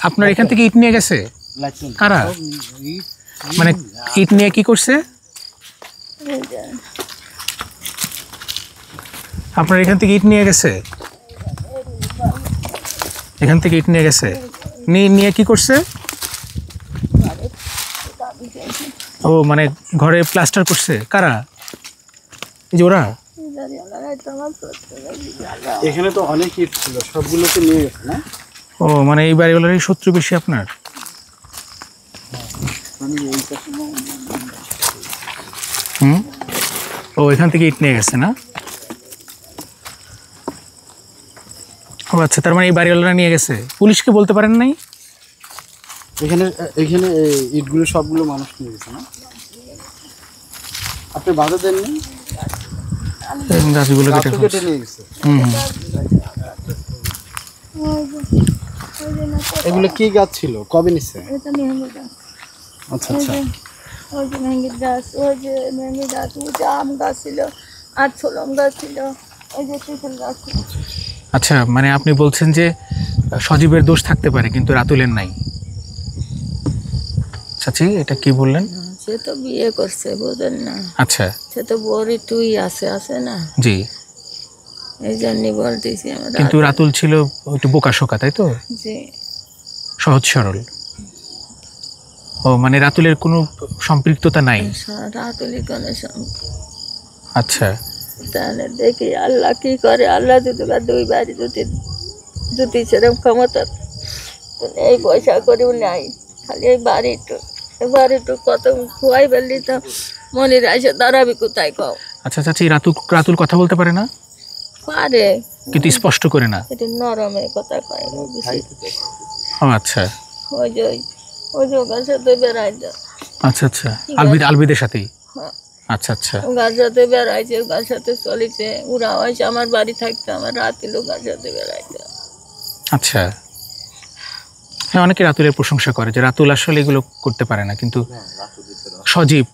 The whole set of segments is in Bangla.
আপনার এখান থেকে ইট নিয়ে গেছে কারা? মানে ইট নিয়ে কি করছে? আপনার এখান থেকে ইট নিয়ে গেছে? এখান থেকে ইট নিয়ে গেছে, নিয়ে কি করছে? ও মানে ঘরে প্লাস্টার করছে কারা? এই যে ওরা? এখানে তো অনেক ইট ছিল, সবগুলোকে নিয়ে গেছে না? ও মানে এই বাড়িওয়ালারই শত্রু বেশি আপনার? ও এখান থেকে ইট নিয়ে গেছে না? ও আচ্ছা, তার মানে এই বাড়িওয়ালারা নিয়ে গেছে, পুলিশকে বলতে পারেন নাই? এখানে এখানে ইটগুলো সবগুলো মানুষ নিয়ে গেছে না? আপনি বাধা দেননি? গাছগুলো কেটে নিয়ে গেছে। এগুলো কি গাছ ছিল, কবে নিচ্ছে? আচ্ছা আচ্ছা, ওই যে মেহেঙ্গির গাছ, ওই যে মেহেঙ্গির গাছ, ওই যে আম গাছ ছিল, আর ছোলম গাছ ছিল, ওই যে তেঁতুল গাছ ছিল। আচ্ছা, মানে আপনি বলছেন যে সজীবের দোষ থাকতে পারে কিন্তু রাতুলের নাই। চাচি এটা কি বললেন? সে তো বিয়ে করছে, বুঝেন না? আচ্ছা, সে তো বড়ি টুই আছে না? জি, এই জন্যই বলতেছি আমরা। কিন্তু রাতুল ছিল একটু বোকা শোকা, তাই তো? জি। সহজ সরল। ও মানে রাতুলের কোনো সম্পৃক্ততা নাই? রাতুলি কোনো আচ্ছা, তাহলে দেখি আল্লাহ কি করে। আল্লাহ যদি দুই বাড়ি দুটি সেরকম ক্ষমতা তো এই পয়সা করেও নাই, খালি এই বাড়িটু কত খুয়াই বললি তো মনির এসে দাঁড়াবি কোথায় কও। আচ্ছা চাচি, রাতুল কথা বলতে পারে না? পারে, কিন্তু স্পষ্ট করে না। এটা নরমে কথা কয়। ও আচ্ছা, ওই যে ওর সাথে বেড়াইছে। আচ্ছা আচ্ছা, আলবিদের সাথেই? আচ্ছা আচ্ছা, গার সাথে বেড়াইছে, গার সাথে চলিছে। ওরা হয়েছে আমার বাড়ি থাকতো, আমার রাত এলো গার সাথে বেড়াইছে। আচ্ছা, হ্যাঁ, অনেকে রাতুলের প্রশংসা করে যে রাতুল আসলে এগুলো করতে পারে না, কিন্তু সজীব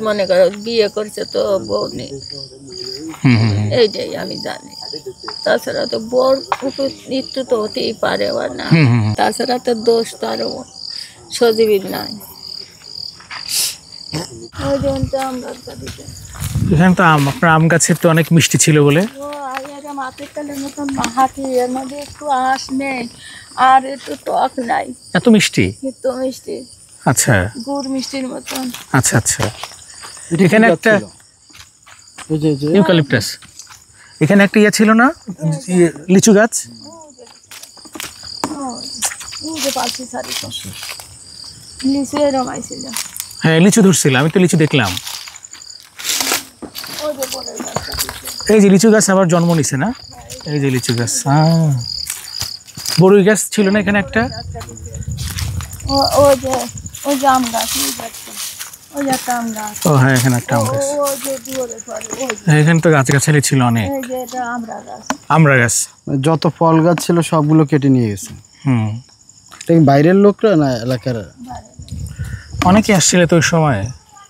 মনে করো বিয়ে করছে তো বউ নেই, এইটাই আমি জানি। তাছাড়া তো বর মৃত্যু তো হতেই পারে না, তাছাড়া তো দোষ তো আরো সজীবীর নাই। এখানে তো আপনার আম গাছের তো অনেক মিষ্টি ছিল বলে? এর মধ্যে একটু আঁশ নেই আর একটু টক নাই, এত মিষ্টি? এত মিষ্টি, আচ্ছা, গুড় মিষ্টির মতন। আচ্ছা আচ্ছা, এখানে একটা ইউক্যালিপটাস, এখানে একটা ইয়ে ছিল না, লিচু গাছ? লিচু এরম আইছিল। হ্যাঁ, লিচু ধরছিল, আমি তো লিচু দেখলাম। এই যে লিচু গাছ আবার জন্ম নিছে না? এই যে লিচু গাছ, বড়ই গাছ ছিল না এখানে একটা? ওই যে আম গাছ, ওই যে একটা আম গাছ। ও হ্যাঁ, এখানে একটা আম গাছ। এখানে তো গাছগাছালি ছিল অনেক। আমড়া গাছ, যত ফল গাছ ছিল সবগুলো কেটে নিয়ে গেছে। বাইরের লোকরা না এলাকার? অনেকে আসছিল তো ওই সময়,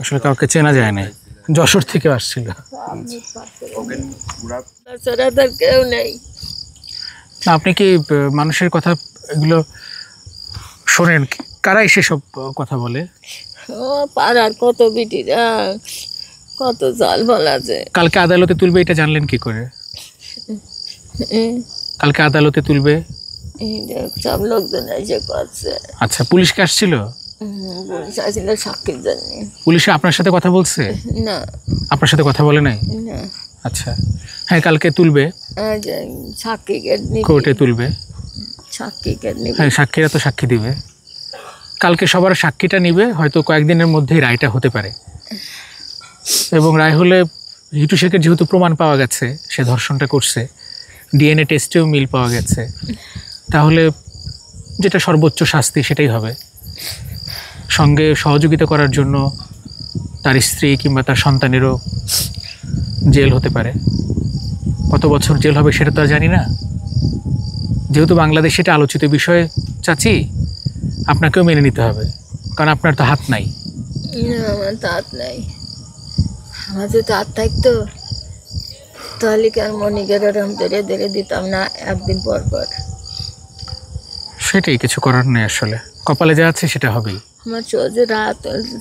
আসলে কাউকে চেনা যায় না, যশোর থেকে আসছিল। কেউ নেই। আপনি কি মানুষের কথা এগুলো শোনেন? কারা এসে সব কথা বলে? পাড়ার কত বিটিরা, কত জাল বলা আছে। কালকে আদালতে তুলবে এটা জানলেন কি করে? কালকে আদালতে তুলবে সব লোকজন এসে করছে। আচ্ছা, পুলিশকে আসছিল? পুলিশ আসছিল সাক্ষীর জন্য। পুলিশে আপনার সাথে কথা বলছে? না, আপনার সাথে কথা বলে নাই? না। আচ্ছা, হ্যাঁ, কালকে তুলবে, সাক্ষীকে কোর্টে তুলবে। হ্যাঁ, সাক্ষীরা তো সাক্ষী দিবে। কালকে সবার সাক্ষীটা নিবে, হয়তো কয়েকদিনের মধ্যেই রায়টা হতে পারে। এবং রায় হলে হিটু শেখের যেহেতু প্রমাণ পাওয়া গেছে সে ধর্ষণটা করছে, ডিএনএ টেস্টেও মিল পাওয়া গেছে, তাহলে যেটা সর্বোচ্চ শাস্তি সেটাই হবে। সঙ্গে সহযোগিতা করার জন্য তার স্ত্রী কিংবা তার সন্তানেরও জেল হতে পারে। কত বছর জেল হবে সেটা তো আর জানি না। যেহেতু বাংলাদেশে এটা আলোচিত বিষয় চাচি, আপনাকেও মেনে নিতে হবে, কারণ আপনার তো হাত নাই। আমার তো হাত নাই। আমার যদি হাত থাকতো তাহলে কি আর মনিকের ধরে ধরে দিতাম না একদিন পর পর? সেটাই, কিছু করার নেই আসলে, কপালে যা আছে সেটা হবেই। আমার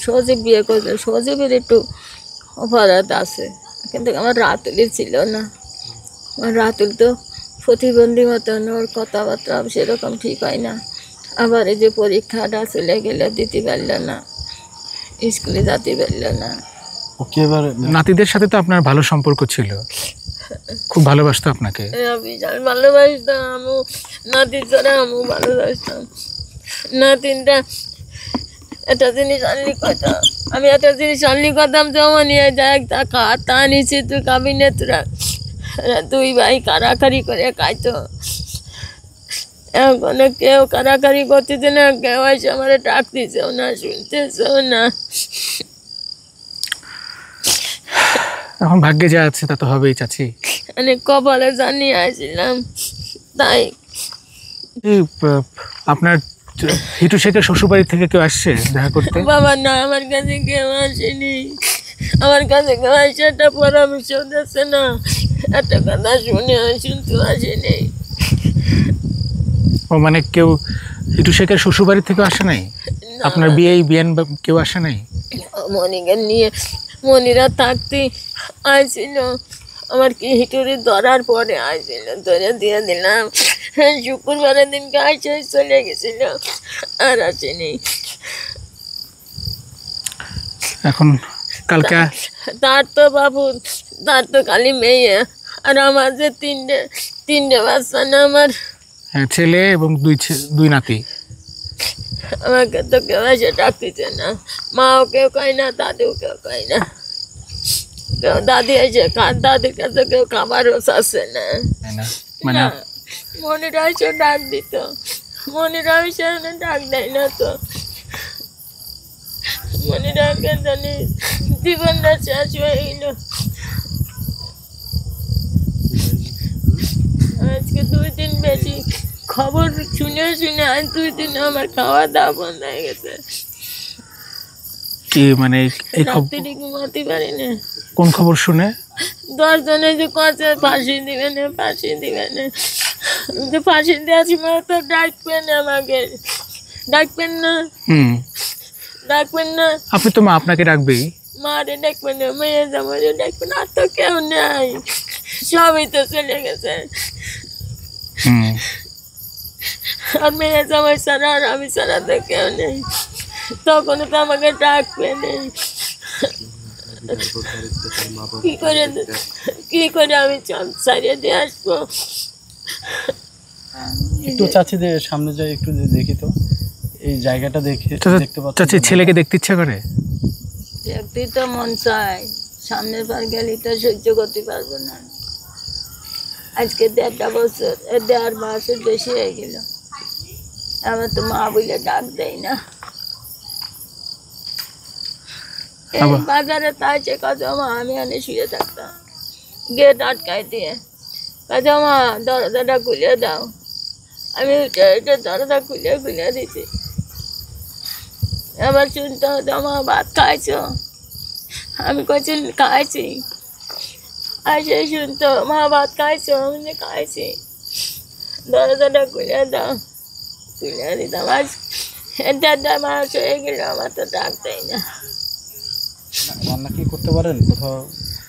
সহজে বিয়ে করছে, সহজেবের একটু অপরাধ আছে, কিন্তু আমার রাতুলি ছিল না। আমার রাতুল তো প্রতিবন্ধী মতন, ওর কথাবার্তা সেরকম ঠিক হয় না। আবার এই যে পরীক্ষাটা চলে গেলে দিতে পারল না, স্কুলে যেতে পারল না। ওকে এবার নাতিদের সাথে তো আপনার ভালো সম্পর্ক ছিল, খুব ভালোবাসতো আপনাকে। বিশাল ভালোবাসতাম, আমু নাতির ছাড়া আমু ভালোবাসতাম। নাতিনটা একটা জিনিস আনলি কথা, আমি একটা জিনিস আনলি করতাম, যেমন নিয়ে দেখ তা তা নিচে তুই কাবিনে তোরা দুই ভাই কারাকারি করে খাইতো। এখন কেউ কারাকারি করতেছে না, কেউ এসে আমার ডাকতেছেও না, শুনতেছেও না। এখন ভাগ্যে যা আছে তা তো হবেই চাচি। মানে কপালে জানিয়ে আসছিলাম তাই। এই আপনার হিটু শেখের শ্বশুরবাড়ি থেকে কেউ আসছে দেখা করতে? বাবা না, আমার কাছে কেউ আসেনি, আমার কাছে কেউ আসে একটা পরামর্শ দিচ্ছে না, একটা কথা শুনতে আসেনি। ও মানে কেউ হিটু শেখের শ্বশুরবাড়ি থেকে আসে নাই? আপনার বিয়েন কেউ আসে নাই? মনিকে নিয়ে মনিরা থাকতে আসছিল, আমার কি হিটুরি ধরার পরে আসছিল, ধরে দিয়ে দিলাম। শুক্রবারের দিনকে আসে চলে গেছিল, আর আসেনি। এখন কালকে তার তো বাবু, তার তো খালি মেয়ে, আর আমার যে তিনটে বাচ্চা না আমার, ছেলে এবং দুই নাতি। আমাকে তো কেউ এসে ডাকতেছে না, মাও কেউ কয় না, দাদিও কেউ কয় না। কেউ দাদি এসে দাদির কাছে কেউ খাবারও চাচ্ছে না। মানে মনিরা এসে ডাক দিত, মনিরা এসে ডাক দেয় না তো। মনিরাকে জানি জীবনটা শেষ হয়ে গেল। আজকে 2 দিন বেশি খবর শুনে আজ 2 দিন আমার খাওয়া দাওয়া বন্ধ হয়ে গেছে। কি মানে এই খবর? রাত্রি ঘুমাতে পারি না। কোন খবর শুনে? 10 জনে যে কথা ফাঁসি দিবে না, ফাঁসি দিবে না, যে ফাঁসি দেওয়ার সময় তো ডাকবেন আমাকে, ডাকবেন না, ডাকবেন না। আপনি তো মা, আপনাকে ডাকবেই। মারে ডাকবেন না, মেয়ে জামাইরে ডাকবেন, আর তো কেউ নাই, সবই তো চলে গেছে। আর মেয়ে জামাই ছাড়া আর আমি ছাড়া তো কেউ নেই, তখন তো আমাকে ডাকবে নেই। কি করে আমি ছাড়িয়ে দিয়ে আসবো? একটু চাচিদের সামনে যাই, একটু দেখি তো এই জায়গাটা, দেখতে পাচ্ছি। চাচি ছেলেকে দেখতে ইচ্ছা করে? দেখতেই তো মন চায়, সামনের বার গেলে তো সহ্য করতে পারবো না। আজকে 1.5 বছর, 1.5 মাসের বেশি হয়ে গেল, আমার তো মা বলে ডাক দেয় না। এই বাজারে তাইছে কাজমা, আমি এনে শুয়ে থাকতাম, গেট আটকাই দিয়ে, কাজমা দরজাটা খুলে দাও। আমি এটা দরজা খুলে দিছি। আবার শুনতে হতো, মা ভাত খাইছো? আমি কইছি খাইছি। আর সে শুনতো, মা ভাত খাইছো? আমি খাইছি। দরজাটা খুলে দাও, খুলে দিতাম। আজ 1.5 মাস হয়ে গেল, আমার তো ডাক দেয় না। রান্না কি করতে পারেন? কোথাও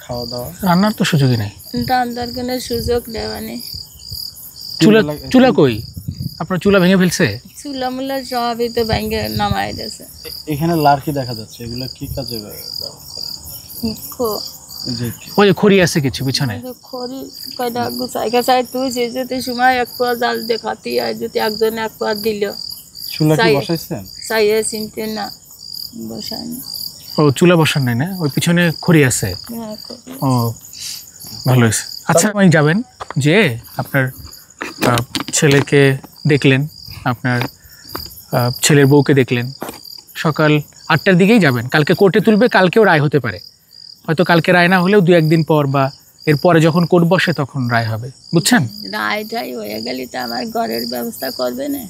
খাওয়া দাওয়া? রান্নার তো সুযোগই নেই, রান্নার কোনো সুযোগ দেওয়া নেই। চুলা কই? আপনার চুলা ভেঙে ফেলছে? চুলা মুলা সবই তো ভেঙে নামাই দিয়েছে। এখানে লার্কি দেখা যাচ্ছে, এগুলো কি কাজে ব্যবহার করে? ওই যে খড়ি আছে কিছু পিছনে, খড়ি কয়টা গুছাই তুই যদি সময় 1 পোয়া জাল দেখাতি হয়, যদি একজন 1 পোয়া দিল। চুলা কি বসাইছেন? চাইয়ে চিনতে না, বসায়নি। ও চুলা বসান নাই না, ওই পিছনে খড়ি আছে। ও ভালো হয়েছে। আচ্ছা, আপনি যাবেন যে আপনার ছেলেকে দেখলেন, আপনার ছেলের বউকে দেখলেন, সকাল 8টার দিকেই যাবেন। কালকে কোর্টে তুলবে, কালকেও রায় হতে পারে, হয়তো কালকে রায় না হলেও 2-1 দিন পর বা এরপরে যখন কোর্ট বসে তখন রায় হবে, বুঝছেন? রায়টাই হয়ে গেলে তো আমার ঘরের ব্যবস্থা করবে না?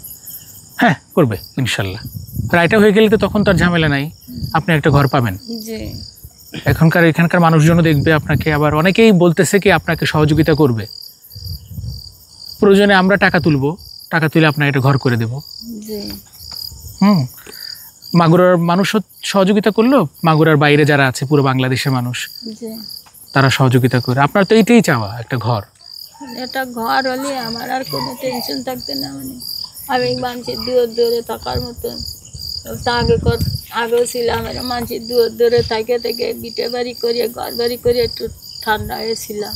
হ্যাঁ করবে ইনশাল্লাহ। রায়টা হয়ে গেলে তো তখন তো আর ঝামেলা নাই, আপনি একটা ঘর পাবেন। জি। এখানকার মানুষজনও দেখবে আপনাকে, আবার অনেকেই বলতেছে কি আপনাকে সহযোগিতা করবে। প্রয়োজনে আমরা টাকা তুলবো, টাকা তুলে আপনার একটা ঘর করে দেব। জি মাগুরার মানুষও সহযোগিতা করলো, মাগুরার বাইরে যারা আছে পুরো বাংলাদেশের মানুষ জি তারা সহযোগিতা করে। আপনার তো এইটাই চাওয়া, একটা ঘর। এটা ঘর হলে আমার আর কোনো টেনশন থাকতে না, মানে আমি মানুষের দূরে থাকার মতন। তা আগেও ছিলাম, মানুষের দূরে থেকে বিটে বাড়ি করিয়ে ঘর বাড়ি করিয়ে একটু ঠান্ডা হয়েছিলাম।